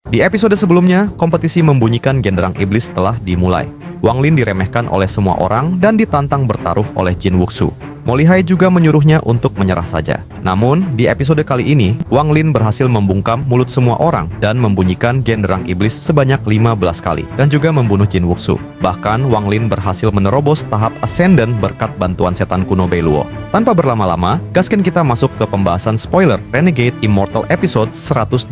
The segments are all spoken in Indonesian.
Di episode sebelumnya, kompetisi membunyikan genderang iblis telah dimulai. Wang Lin diremehkan oleh semua orang dan ditantang bertaruh oleh Jin Wuxu. Mo Lihai juga menyuruhnya untuk menyerah saja. Namun, di episode kali ini, Wang Lin berhasil membungkam mulut semua orang dan membunyikan genderang iblis sebanyak 15 kali, dan juga membunuh Jin Wuxu. Bahkan, Wang Lin berhasil menerobos tahap Ascendant berkat bantuan setan kuno Beiluo. Tanpa berlama-lama, gaskan kita masuk ke pembahasan spoiler Renegade Immortal episode 121.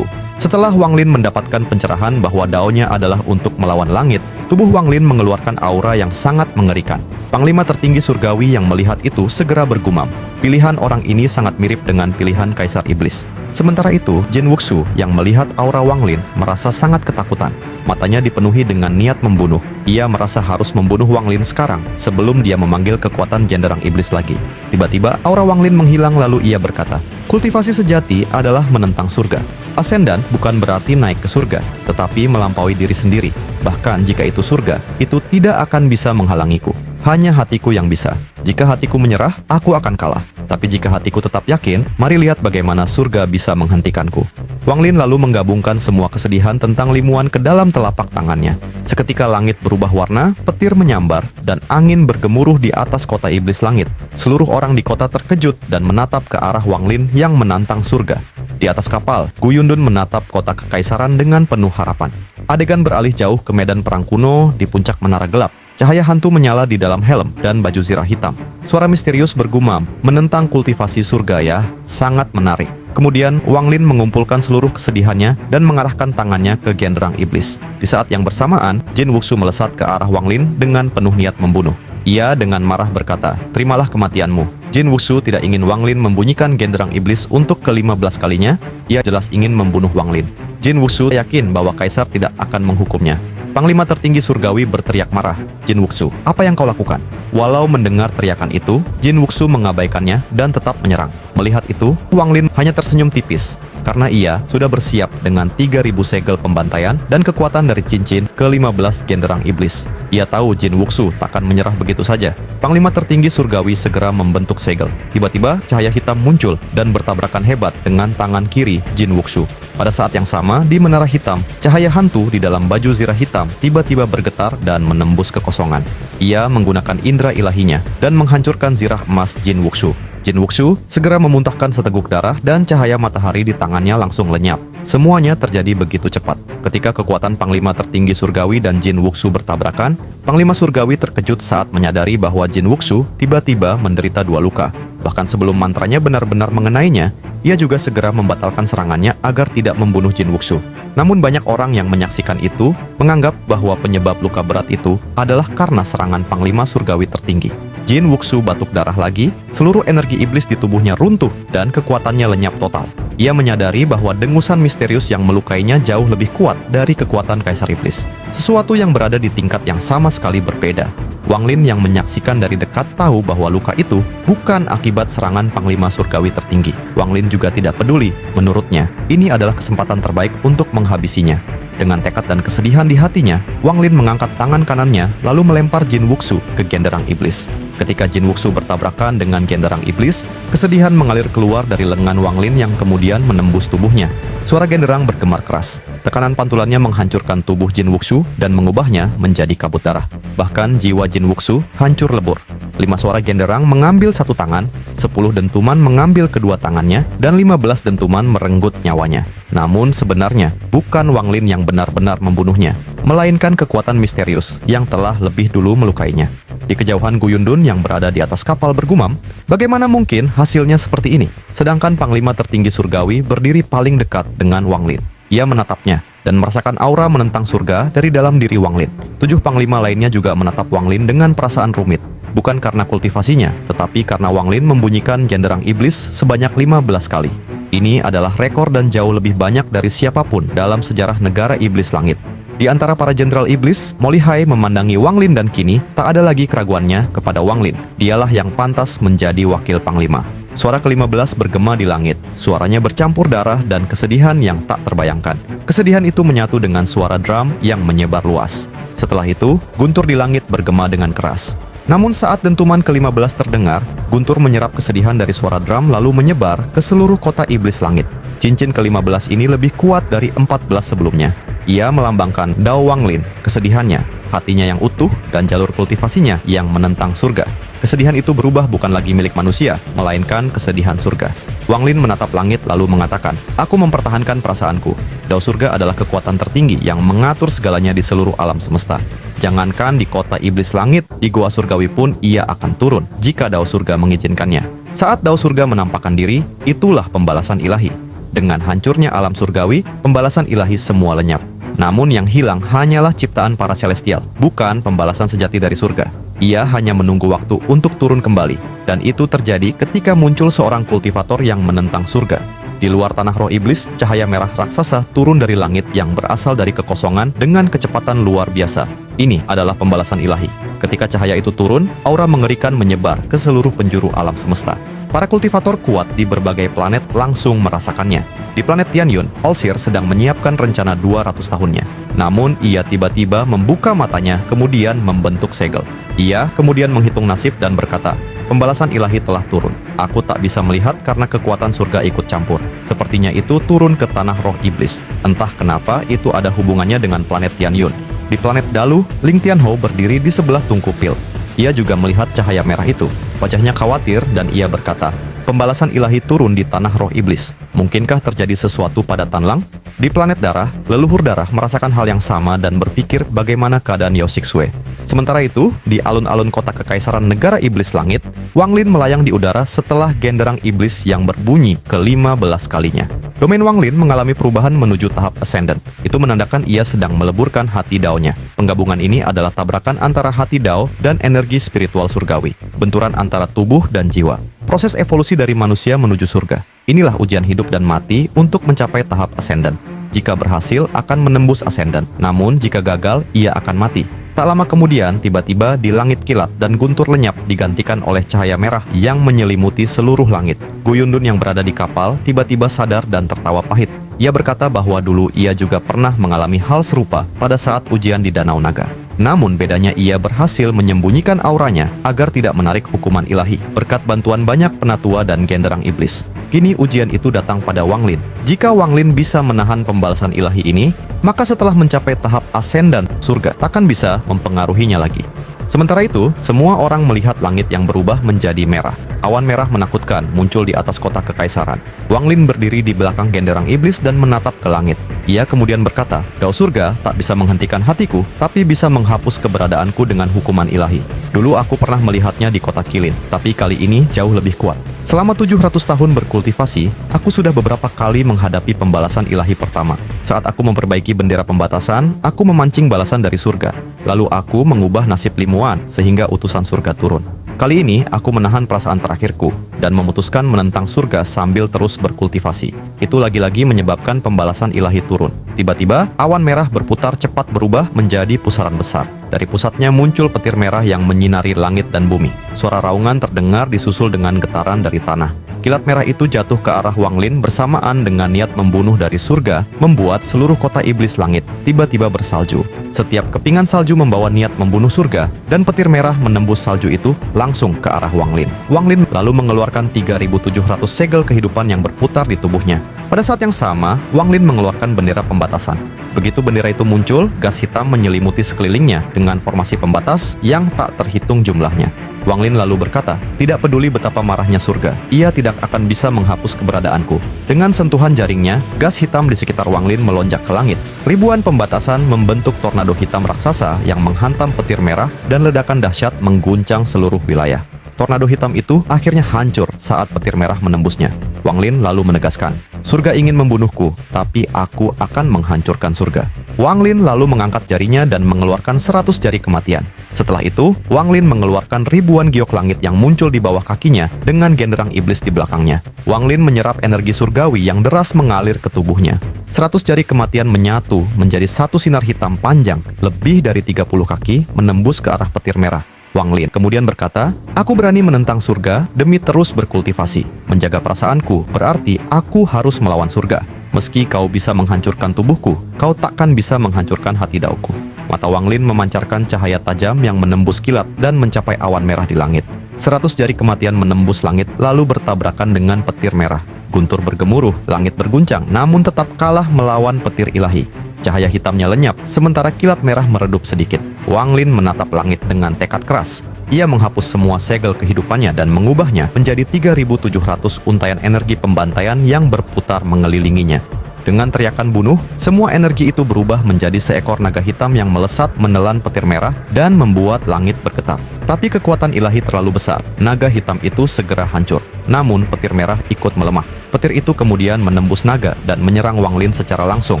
Setelah Wang Lin mendapatkan pencerahan bahwa daunnya adalah untuk melawan langit, tubuh Wang Lin mengeluarkan aura yang sangat mengerikan. Panglima tertinggi surgawi yang melihat itu segera bergumam. Pilihan orang ini sangat mirip dengan pilihan Kaisar Iblis. Sementara itu, Jin Wuxu yang melihat aura Wang Lin merasa sangat ketakutan. Matanya dipenuhi dengan niat membunuh. Ia merasa harus membunuh Wang Lin sekarang, sebelum dia memanggil kekuatan genderang iblis lagi. Tiba-tiba, aura Wang Lin menghilang lalu ia berkata, "Kultivasi sejati adalah menentang surga. Ascendant bukan berarti naik ke surga, tetapi melampaui diri sendiri. Bahkan jika itu surga, itu tidak akan bisa menghalangiku. Hanya hatiku yang bisa. Jika hatiku menyerah, aku akan kalah. Tapi jika hatiku tetap yakin, mari lihat bagaimana surga bisa menghentikanku." Wang Lin lalu menggabungkan semua kesedihan tentang limuan ke dalam telapak tangannya. Seketika langit berubah warna, petir menyambar, dan angin bergemuruh di atas kota iblis langit. Seluruh orang di kota terkejut dan menatap ke arah Wang Lin yang menantang surga. Di atas kapal, Gu Yundun menatap kota kekaisaran dengan penuh harapan. Adegan beralih jauh ke medan perang kuno di puncak menara gelap. Cahaya hantu menyala di dalam helm dan baju zirah hitam. Suara misterius bergumam, menentang kultivasi surga ya, sangat menarik. Kemudian, Wang Lin mengumpulkan seluruh kesedihannya dan mengarahkan tangannya ke genderang iblis. Di saat yang bersamaan, Jin Wuxu melesat ke arah Wang Lin dengan penuh niat membunuh. Ia dengan marah berkata, "Terimalah kematianmu." Jin Wuxu tidak ingin Wang Lin membunyikan genderang iblis untuk ke-15 kalinya. Ia jelas ingin membunuh Wang Lin. Jin Wuxu yakin bahwa Kaisar tidak akan menghukumnya. Panglima tertinggi surgawi berteriak marah, "Jin Wuxu, apa yang kau lakukan?" Walau mendengar teriakan itu, Jin Wuxu mengabaikannya dan tetap menyerang. Melihat itu, Wang Lin hanya tersenyum tipis, karena ia sudah bersiap dengan 3.000 segel pembantaian dan kekuatan dari cincin ke-15 genderang iblis. Ia tahu Jin Wuxu takkan menyerah begitu saja. Panglima tertinggi surgawi segera membentuk segel. Tiba-tiba, cahaya hitam muncul dan bertabrakan hebat dengan tangan kiri Jin Wuxu. Pada saat yang sama, di menara hitam, cahaya hantu di dalam baju zirah hitam tiba-tiba bergetar dan menembus kekosongan. Ia menggunakan indera ilahinya dan menghancurkan zirah emas Jin Wuxu. Jin Wuxu segera memuntahkan seteguk darah dan cahaya matahari di tangannya langsung lenyap. Semuanya terjadi begitu cepat. Ketika kekuatan Panglima tertinggi surgawi dan Jin Wuxu bertabrakan, Panglima surgawi terkejut saat menyadari bahwa Jin Wuxu tiba-tiba menderita 2 luka. Bahkan sebelum mantranya benar-benar mengenainya, ia juga segera membatalkan serangannya agar tidak membunuh Jin Wuxu. Namun banyak orang yang menyaksikan itu menganggap bahwa penyebab luka berat itu adalah karena serangan Panglima surgawi tertinggi. Jin Wuxu batuk darah lagi, seluruh energi iblis di tubuhnya runtuh dan kekuatannya lenyap total. Ia menyadari bahwa dengusan misterius yang melukainya jauh lebih kuat dari kekuatan Kaisar Iblis. Sesuatu yang berada di tingkat yang sama sekali berbeda. Wang Lin yang menyaksikan dari dekat tahu bahwa luka itu bukan akibat serangan Panglima surgawi tertinggi. Wang Lin juga tidak peduli. Menurutnya, ini adalah kesempatan terbaik untuk menghabisinya. Dengan tekad dan kesedihan di hatinya, Wang Lin mengangkat tangan kanannya lalu melempar Jin Wuxu ke genderang iblis. Ketika Jin Wuxu bertabrakan dengan genderang iblis, kesedihan mengalir keluar dari lengan Wang Lin yang kemudian menembus tubuhnya. Suara genderang bergemar keras. Tekanan pantulannya menghancurkan tubuh Jin Wuxu dan mengubahnya menjadi kabut darah. Bahkan jiwa Jin Wuxu hancur lebur. 5 suara genderang mengambil satu tangan, 10 dentuman mengambil kedua tangannya, dan 15 dentuman merenggut nyawanya. Namun sebenarnya, bukan Wang Lin yang benar-benar membunuhnya, melainkan kekuatan misterius yang telah lebih dulu melukainya. Di kejauhan Gu Yundun yang berada di atas kapal bergumam, bagaimana mungkin hasilnya seperti ini? Sedangkan Panglima tertinggi surgawi berdiri paling dekat dengan Wang Lin. Ia menatapnya dan merasakan aura menentang surga dari dalam diri Wang Lin. 7 panglima lainnya juga menatap Wang Lin dengan perasaan rumit. Bukan karena kultivasinya, tetapi karena Wang Lin membunyikan genderang iblis sebanyak 15 kali. Ini adalah rekor dan jauh lebih banyak dari siapapun dalam sejarah negara iblis langit. Di antara para jenderal iblis, Mo Lihai memandangi Wang Lin dan kini tak ada lagi keraguannya kepada Wang Lin. Dialah yang pantas menjadi wakil panglima. Suara ke-15 bergema di langit. Suaranya bercampur darah dan kesedihan yang tak terbayangkan. Kesedihan itu menyatu dengan suara drum yang menyebar luas. Setelah itu, guntur di langit bergema dengan keras. Namun saat dentuman ke-15 terdengar, guntur menyerap kesedihan dari suara drum lalu menyebar ke seluruh kota iblis langit. Cincin ke-15 ini lebih kuat dari 14 sebelumnya. Ia melambangkan Dao Wanglin, kesedihannya, hatinya yang utuh, dan jalur kultivasinya yang menentang surga. Kesedihan itu berubah bukan lagi milik manusia, melainkan kesedihan surga. Wanglin menatap langit lalu mengatakan, "Aku mempertahankan perasaanku. Dao surga adalah kekuatan tertinggi yang mengatur segalanya di seluruh alam semesta. Jangankan di kota iblis langit, di goa surgawi pun ia akan turun jika Dao surga mengizinkannya." Saat Dao surga menampakkan diri, itulah pembalasan ilahi. Dengan hancurnya alam surgawi, pembalasan ilahi semua lenyap. Namun yang hilang hanyalah ciptaan para celestial, bukan pembalasan sejati dari surga. Ia hanya menunggu waktu untuk turun kembali, dan itu terjadi ketika muncul seorang kultivator yang menentang surga. Di luar tanah roh iblis, cahaya merah raksasa turun dari langit yang berasal dari kekosongan dengan kecepatan luar biasa. Ini adalah pembalasan ilahi. Ketika cahaya itu turun, aura mengerikan menyebar ke seluruh penjuru alam semesta. Para kultivator kuat di berbagai planet langsung merasakannya. Di planet Tianyun, Alsir sedang menyiapkan rencana 200 tahunnya. Namun, ia tiba-tiba membuka matanya kemudian membentuk segel. Ia kemudian menghitung nasib dan berkata, "Pembalasan ilahi telah turun. Aku tak bisa melihat karena kekuatan surga ikut campur. Sepertinya itu turun ke tanah roh iblis. Entah kenapa itu ada hubungannya dengan planet Tianyun." Di planet Dalu, Ling Tianhou berdiri di sebelah Tungku Pil. Ia juga melihat cahaya merah itu. Wajahnya khawatir dan ia berkata, "Pembalasan ilahi turun di tanah roh iblis. Mungkinkah terjadi sesuatu pada Tanlang?" Di planet darah, leluhur darah merasakan hal yang sama dan berpikir bagaimana keadaan Yao Xixue. Sementara itu, di alun-alun kota kekaisaran negara iblis langit, Wanglin melayang di udara setelah genderang iblis yang berbunyi ke-15 kalinya. Domain Wanglin mengalami perubahan menuju tahap Ascendant. Itu menandakan ia sedang meleburkan hati Dao-nya. Penggabungan ini adalah tabrakan antara hati Dao dan energi spiritual surgawi. Benturan antara tubuh dan jiwa. Proses evolusi dari manusia menuju surga. Inilah ujian hidup dan mati untuk mencapai tahap Ascendant. Jika berhasil, akan menembus Ascendant. Namun, jika gagal, ia akan mati. Tak lama kemudian, tiba-tiba di langit kilat dan guntur lenyap digantikan oleh cahaya merah yang menyelimuti seluruh langit. Gu Yundun yang berada di kapal tiba-tiba sadar dan tertawa pahit. Ia berkata bahwa dulu ia juga pernah mengalami hal serupa pada saat ujian di Danau Naga. Namun bedanya ia berhasil menyembunyikan auranya agar tidak menarik hukuman ilahi berkat bantuan banyak penatua dan genderang iblis. Kini ujian itu datang pada Wanglin. Jika Wanglin bisa menahan pembalasan ilahi ini, maka setelah mencapai tahap ascendant surga takkan bisa mempengaruhinya lagi. Sementara itu, semua orang melihat langit yang berubah menjadi merah. Awan merah menakutkan muncul di atas kota kekaisaran. Wanglin berdiri di belakang genderang iblis dan menatap ke langit. Ia kemudian berkata, "Dao surga tak bisa menghentikan hatiku, tapi bisa menghapus keberadaanku dengan hukuman ilahi. Dulu aku pernah melihatnya di kota Kilin, tapi kali ini jauh lebih kuat. Selama 700 tahun berkultivasi, aku sudah beberapa kali menghadapi pembalasan ilahi pertama. Saat aku memperbaiki bendera pembatasan, aku memancing balasan dari surga. Lalu aku mengubah nasib Limuan sehingga utusan surga turun. Kali ini, aku menahan perasaan terakhirku dan memutuskan menentang surga sambil terus berkultivasi. Itu lagi-lagi menyebabkan pembalasan ilahi turun. Tiba-tiba, awan merah berputar cepat berubah menjadi pusaran besar. Dari pusatnya muncul petir merah yang menyinari langit dan bumi. Suara raungan terdengar disusul dengan getaran dari tanah. Kilat merah itu jatuh ke arah Wanglin bersamaan dengan niat membunuh dari surga, membuat seluruh kota iblis langit tiba-tiba bersalju. Setiap kepingan salju membawa niat membunuh surga, dan petir merah menembus salju itu langsung ke arah Wanglin. Wanglin lalu mengeluarkan 3.700 segel kehidupan yang berputar di tubuhnya. Pada saat yang sama, Wanglin mengeluarkan bendera pembatasan. Begitu bendera itu muncul, gas hitam menyelimuti sekelilingnya dengan formasi pembatas yang tak terhitung jumlahnya. Wanglin lalu berkata, "Tidak peduli betapa marahnya surga, ia tidak akan bisa menghapus keberadaanku." Dengan sentuhan jaringnya, gas hitam di sekitar Wanglin melonjak ke langit. Ribuan pembatasan membentuk tornado hitam raksasa yang menghantam petir merah dan ledakan dahsyat mengguncang seluruh wilayah. Tornado hitam itu akhirnya hancur saat petir merah menembusnya. Wanglin lalu menegaskan, "Surga ingin membunuhku, tapi aku akan menghancurkan surga." Wanglin lalu mengangkat jarinya dan mengeluarkan 100 jari kematian. Setelah itu, Wanglin mengeluarkan ribuan giok langit yang muncul di bawah kakinya dengan genderang iblis di belakangnya. Wanglin menyerap energi surgawi yang deras mengalir ke tubuhnya. 100 jari kematian menyatu menjadi satu sinar hitam panjang lebih dari 30 kaki menembus ke arah petir merah. Wanglin kemudian berkata, "Aku berani menentang surga demi terus berkultivasi. Menjaga perasaanku berarti aku harus melawan surga. Meski kau bisa menghancurkan tubuhku, kau takkan bisa menghancurkan hati Daoku." Mata Wanglin memancarkan cahaya tajam yang menembus kilat dan mencapai awan merah di langit. 100 jari kematian menembus langit lalu bertabrakan dengan petir merah. Guntur bergemuruh, langit berguncang, namun tetap kalah melawan petir ilahi. Cahaya hitamnya lenyap, sementara kilat merah meredup sedikit. Wang Lin menatap langit dengan tekad keras. Ia menghapus semua segel kehidupannya dan mengubahnya menjadi 3.700 untaian energi pembantaian yang berputar mengelilinginya. Dengan teriakan bunuh, semua energi itu berubah menjadi seekor naga hitam yang melesat menelan petir merah dan membuat langit bergetar. Tapi kekuatan ilahi terlalu besar, naga hitam itu segera hancur. Namun petir merah ikut melemah. Petir itu kemudian menembus naga dan menyerang Wang Lin secara langsung.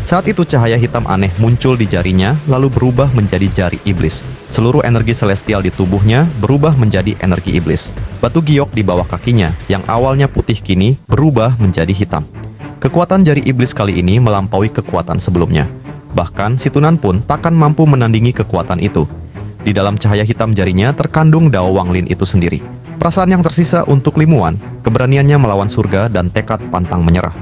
Saat itu cahaya hitam aneh muncul di jarinya, lalu berubah menjadi jari iblis. Seluruh energi celestial di tubuhnya berubah menjadi energi iblis. Batu giok di bawah kakinya, yang awalnya putih kini berubah menjadi hitam. Kekuatan jari iblis kali ini melampaui kekuatan sebelumnya. Bahkan si Tunan pun takkan mampu menandingi kekuatan itu. Di dalam cahaya hitam jarinya terkandung Dao Wang Lin itu sendiri. Perasaan yang tersisa untuk Limuan, keberaniannya melawan surga dan tekad pantang menyerah.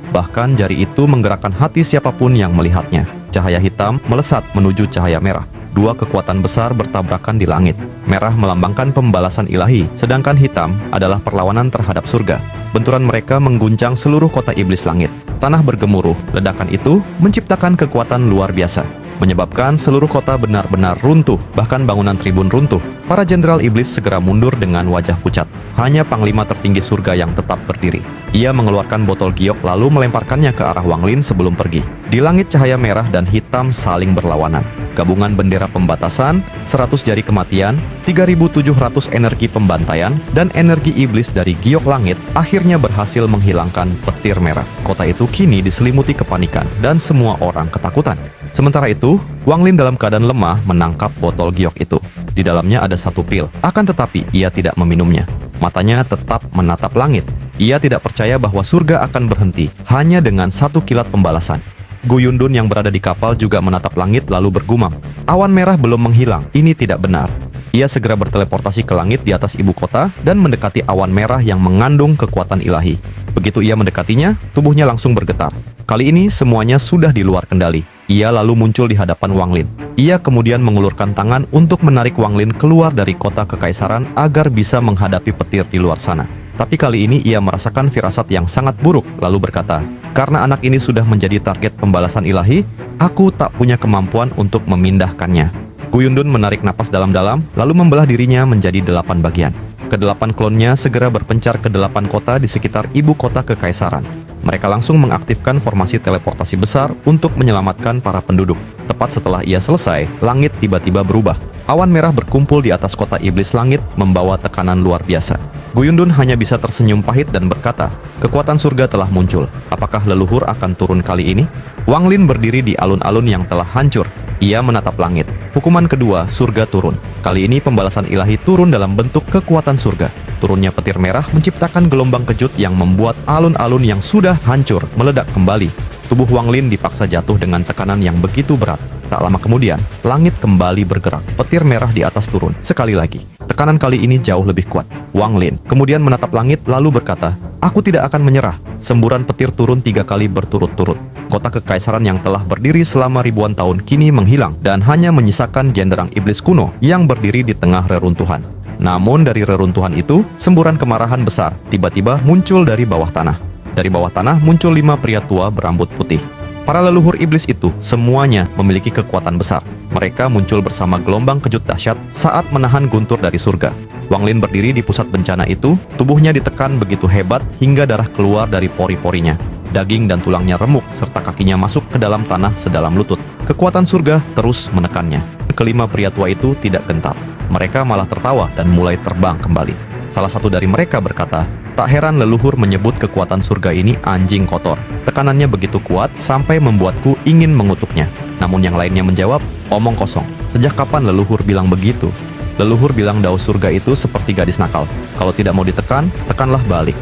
Bahkan jari itu menggerakkan hati siapapun yang melihatnya. Cahaya hitam melesat menuju cahaya merah. Dua kekuatan besar bertabrakan di langit. Merah melambangkan pembalasan ilahi, sedangkan hitam adalah perlawanan terhadap surga. Benturan mereka mengguncang seluruh kota iblis langit. Tanah bergemuruh, ledakan itu menciptakan kekuatan luar biasa, menyebabkan seluruh kota benar-benar runtuh, bahkan bangunan tribun runtuh. Para jenderal iblis segera mundur dengan wajah pucat. Hanya panglima tertinggi surga yang tetap berdiri. Ia mengeluarkan botol giok lalu melemparkannya ke arah Wang Lin sebelum pergi. Di langit cahaya merah dan hitam saling berlawanan. Gabungan bendera pembatasan, 100 jari kematian, 3.700 energi pembantaian, dan energi iblis dari giok langit akhirnya berhasil menghilangkan petir merah. Kota itu kini diselimuti kepanikan dan semua orang ketakutan. Sementara itu, Wang Lin dalam keadaan lemah menangkap botol giok itu. Di dalamnya ada satu pil, akan tetapi ia tidak meminumnya. Matanya tetap menatap langit. Ia tidak percaya bahwa surga akan berhenti hanya dengan satu kilat pembalasan. Gu Yundun yang berada di kapal juga menatap langit lalu bergumam. Awan merah belum menghilang, ini tidak benar. Ia segera berteleportasi ke langit di atas ibu kota dan mendekati awan merah yang mengandung kekuatan ilahi. Begitu ia mendekatinya, tubuhnya langsung bergetar. Kali ini semuanya sudah di luar kendali. Ia lalu muncul di hadapan Wang Lin. Ia kemudian mengulurkan tangan untuk menarik Wang Lin keluar dari kota kekaisaran agar bisa menghadapi petir di luar sana. Tapi kali ini ia merasakan firasat yang sangat buruk, lalu berkata, "Karena anak ini sudah menjadi target pembalasan ilahi, aku tak punya kemampuan untuk memindahkannya." Gu Yundun menarik napas dalam-dalam, lalu membelah dirinya menjadi 8 bagian. Kedelapan klonnya segera berpencar ke 8 kota di sekitar ibu kota kekaisaran. Mereka langsung mengaktifkan formasi teleportasi besar untuk menyelamatkan para penduduk. Tepat setelah ia selesai, langit tiba-tiba berubah. Awan merah berkumpul di atas kota iblis langit membawa tekanan luar biasa. Gu Yundun hanya bisa tersenyum pahit dan berkata, "Kekuatan surga telah muncul. Apakah leluhur akan turun kali ini?" Wang Lin berdiri di alun-alun yang telah hancur. Ia menatap langit. Hukuman kedua, surga turun. Kali ini pembalasan ilahi turun dalam bentuk kekuatan surga. Turunnya petir merah menciptakan gelombang kejut yang membuat alun-alun yang sudah hancur meledak kembali. Tubuh Wang Lin dipaksa jatuh dengan tekanan yang begitu berat. Tak lama kemudian, langit kembali bergerak. Petir merah di atas turun. Sekali lagi, tekanan kali ini jauh lebih kuat. Wang Lin kemudian menatap langit lalu berkata, "Aku tidak akan menyerah." Semburan petir turun 3 kali berturut-turut. Kota kekaisaran yang telah berdiri selama ribuan tahun kini menghilang dan hanya menyisakan jenderang iblis kuno yang berdiri di tengah reruntuhan. Namun dari reruntuhan itu, semburan kemarahan besar tiba-tiba muncul dari bawah tanah. Dari bawah tanah muncul 5 pria tua berambut putih. Para leluhur iblis itu semuanya memiliki kekuatan besar. Mereka muncul bersama gelombang kejut dahsyat saat menahan guntur dari surga. Wang Lin berdiri di pusat bencana itu, tubuhnya ditekan begitu hebat hingga darah keluar dari pori-porinya. Daging dan tulangnya remuk serta kakinya masuk ke dalam tanah sedalam lutut. Kekuatan surga terus menekannya. Kelima pria tua itu tidak gentar. Mereka malah tertawa dan mulai terbang kembali. Salah satu dari mereka berkata, "Tak heran leluhur menyebut kekuatan surga ini anjing kotor. Tekanannya begitu kuat sampai membuatku ingin mengutuknya." Namun yang lainnya menjawab, "Omong kosong. Sejak kapan leluhur bilang begitu? Leluhur bilang Dao surga itu seperti gadis nakal. Kalau tidak mau ditekan, tekanlah balik."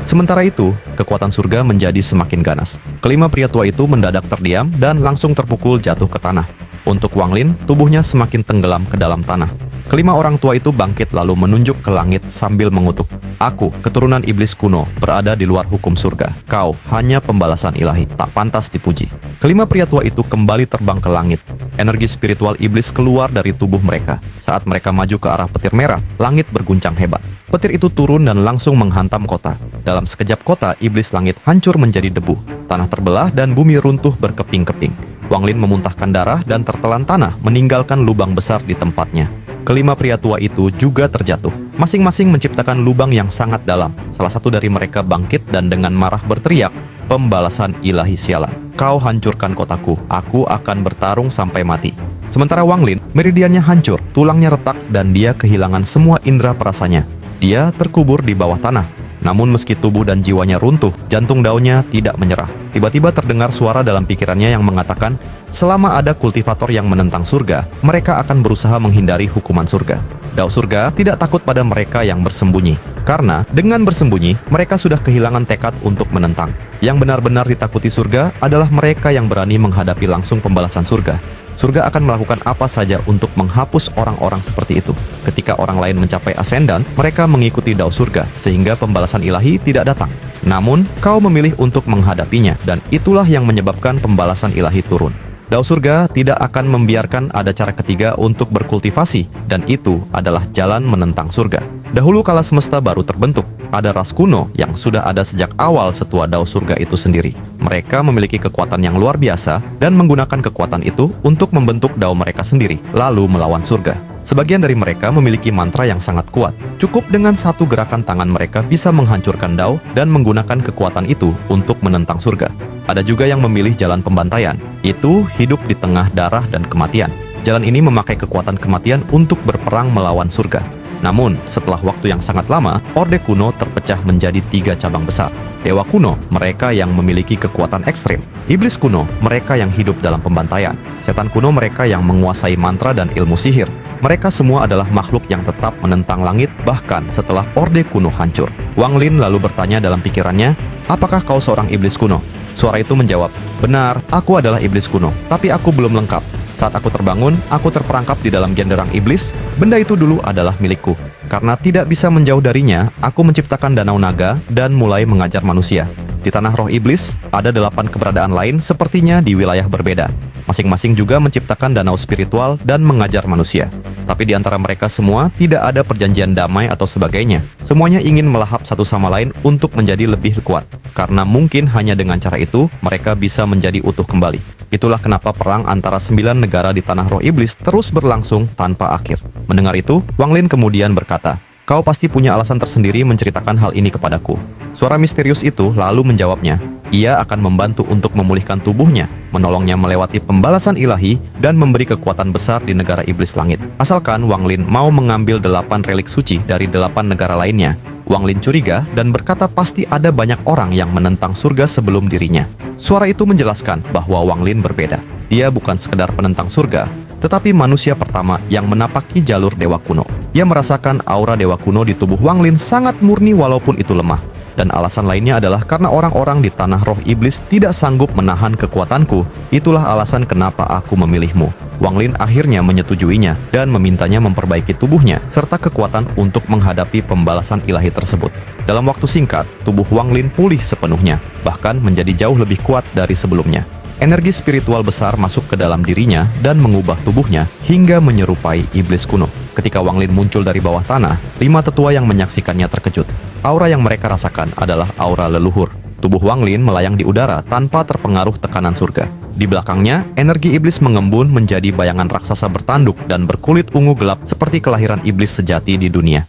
Sementara itu, kekuatan surga menjadi semakin ganas. Kelima pria tua itu mendadak terdiam dan langsung terpukul jatuh ke tanah. Untuk Wang Lin, tubuhnya semakin tenggelam ke dalam tanah. Kelima orang tua itu bangkit lalu menunjuk ke langit sambil mengutuk, "Aku, keturunan iblis kuno, berada di luar hukum surga. Kau hanya pembalasan ilahi, tak pantas dipuji." Kelima pria tua itu kembali terbang ke langit. Energi spiritual iblis keluar dari tubuh mereka. Saat mereka maju ke arah petir merah, langit berguncang hebat. petir itu turun dan langsung menghantam kota. Dalam sekejap kota iblis langit hancur menjadi debu. Tanah terbelah dan bumi runtuh berkeping-keping. Wang Lin memuntahkan darah dan tertelan tanah, meninggalkan lubang besar di tempatnya. Kelima pria tua itu juga terjatuh. Masing-masing menciptakan lubang yang sangat dalam. Salah satu dari mereka bangkit dan dengan marah berteriak, "Pembalasan ilahi sialan. Kau hancurkan kotaku. Aku akan bertarung sampai mati." Sementara Wang Lin, meridiannya hancur, tulangnya retak, dan dia kehilangan semua indera perasanya. Dia terkubur di bawah tanah. Namun meski tubuh dan jiwanya runtuh, jantung Dao-nya tidak menyerah. Tiba-tiba terdengar suara dalam pikirannya yang mengatakan, selama ada kultivator yang menentang surga, mereka akan berusaha menghindari hukuman surga. Dao surga tidak takut pada mereka yang bersembunyi. Karena dengan bersembunyi, mereka sudah kehilangan tekad untuk menentang. Yang benar-benar ditakuti surga adalah mereka yang berani menghadapi langsung pembalasan surga. Surga akan melakukan apa saja untuk menghapus orang-orang seperti itu. Ketika orang lain mencapai ascendan, mereka mengikuti Dao surga, sehingga pembalasan ilahi tidak datang. Namun, kau memilih untuk menghadapinya, dan itulah yang menyebabkan pembalasan ilahi turun. Dao surga tidak akan membiarkan ada cara ketiga untuk berkultivasi, dan itu adalah jalan menentang surga. Dahulu kala semesta baru terbentuk, ada ras kuno yang sudah ada sejak awal setua Dao surga itu sendiri. Mereka memiliki kekuatan yang luar biasa dan menggunakan kekuatan itu untuk membentuk Dao mereka sendiri, lalu melawan surga. Sebagian dari mereka memiliki mantra yang sangat kuat. Cukup dengan satu gerakan tangan mereka bisa menghancurkan Dao dan menggunakan kekuatan itu untuk menentang surga. Ada juga yang memilih jalan pembantaian, itu hidup di tengah darah dan kematian. Jalan ini memakai kekuatan kematian untuk berperang melawan surga. Namun, setelah waktu yang sangat lama, Orde Kuno terpecah menjadi 3 cabang besar. Dewa Kuno, mereka yang memiliki kekuatan ekstrim. Iblis Kuno, mereka yang hidup dalam pembantaian. Setan Kuno, mereka yang menguasai mantra dan ilmu sihir. Mereka semua adalah makhluk yang tetap menentang langit, bahkan setelah Orde Kuno hancur. Wang Lin lalu bertanya dalam pikirannya, "Apakah kau seorang iblis kuno?" Suara itu menjawab, "Benar, aku adalah iblis kuno, tapi aku belum lengkap. Saat aku terbangun, aku terperangkap di dalam genderang iblis. Benda itu dulu adalah milikku. Karena tidak bisa menjauh darinya, aku menciptakan danau naga dan mulai mengajar manusia. Di tanah roh iblis, ada 8 keberadaan lain sepertinya di wilayah berbeda. Masing-masing juga menciptakan danau spiritual dan mengajar manusia. Tapi di antara mereka semua tidak ada perjanjian damai atau sebagainya. Semuanya ingin melahap satu sama lain untuk menjadi lebih kuat. Karena mungkin hanya dengan cara itu, mereka bisa menjadi utuh kembali. Itulah kenapa perang antara 9 negara di tanah roh iblis terus berlangsung tanpa akhir." Mendengar itu, Wang Lin kemudian berkata, "Kau pasti punya alasan tersendiri menceritakan hal ini kepadaku." Suara misterius itu lalu menjawabnya, ia akan membantu untuk memulihkan tubuhnya, menolongnya melewati pembalasan ilahi, dan memberi kekuatan besar di negara iblis langit. Asalkan Wang Lin mau mengambil 8 relik suci dari 8 negara lainnya. Wang Lin curiga dan berkata pasti ada banyak orang yang menentang surga sebelum dirinya. Suara itu menjelaskan bahwa Wang Lin berbeda. Dia bukan sekedar penentang surga, tetapi manusia pertama yang menapaki jalur Dewa Kuno. Ia merasakan aura Dewa Kuno di tubuh Wang Lin sangat murni walaupun itu lemah. Dan alasan lainnya adalah karena orang-orang di tanah roh iblis tidak sanggup menahan kekuatanku. Itulah alasan kenapa aku memilihmu. Wang Lin akhirnya menyetujuinya dan memintanya memperbaiki tubuhnya serta kekuatan untuk menghadapi pembalasan ilahi tersebut. Dalam waktu singkat, tubuh Wang Lin pulih sepenuhnya, bahkan menjadi jauh lebih kuat dari sebelumnya. Energi spiritual besar masuk ke dalam dirinya dan mengubah tubuhnya hingga menyerupai iblis kuno. Ketika Wang Lin muncul dari bawah tanah, 5 tetua yang menyaksikannya terkejut. Aura yang mereka rasakan adalah aura leluhur. Tubuh Wang Lin melayang di udara tanpa terpengaruh tekanan surga. Di belakangnya, energi iblis mengembun menjadi bayangan raksasa bertanduk dan berkulit ungu gelap seperti kelahiran iblis sejati di dunia.